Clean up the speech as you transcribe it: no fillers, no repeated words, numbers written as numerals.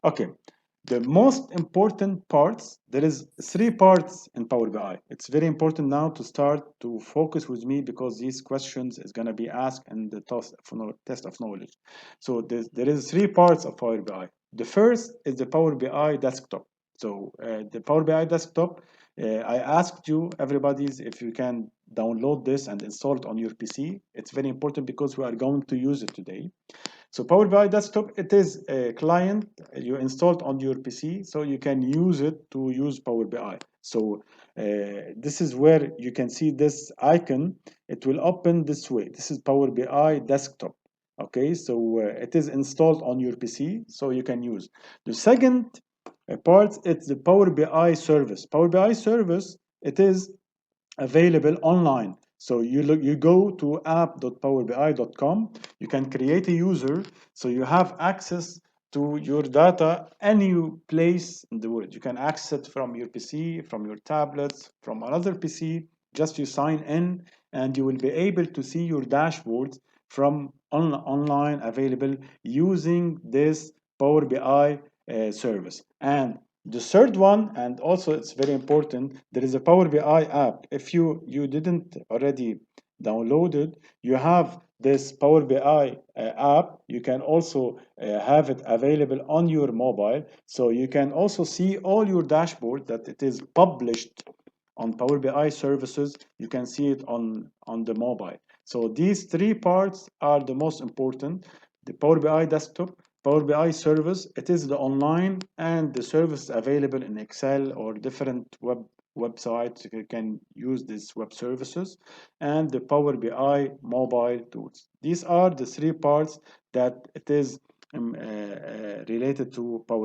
Okay, the most important parts, there is three parts in Power BI. It's very important now to start to focus with me because these questions is going to be asked in the test of knowledge. So there is three parts of Power BI. The first is the Power BI desktop. So the Power BI desktop, I asked you, everybody's, if you can download this and install it on your PC. It's very important because we are going to use it today. So Power BI Desktop, it is a client you installed on your PC, so you can use it to use Power BI. So this is where you can see this icon. It will open this way. This is Power BI Desktop. Okay, so it is installed on your PC, so you can use. The second part, it's the Power BI service. Power BI service, it is available online. So you go to app.powerbi.com, you can create a user, so you have access to your data any place in the world. You can access it from your PC, from your tablets, from another PC. Just you sign in and you will be able to see your dashboards from online available using this Power BI service. And the third one, and also it's very important, there is a Power BI app. If you didn't already download it, you have this Power BI app. You can also have it available on your mobile, so you can also see all your dashboard that it is published on Power BI services. You can see it on the mobile. So these three parts are the most important. The Power BI desktop, Power BI service, it is the online, and the service available in Excel or different websites. You can use these web services, and the Power BI mobile tools. These are the three parts that it is related to Power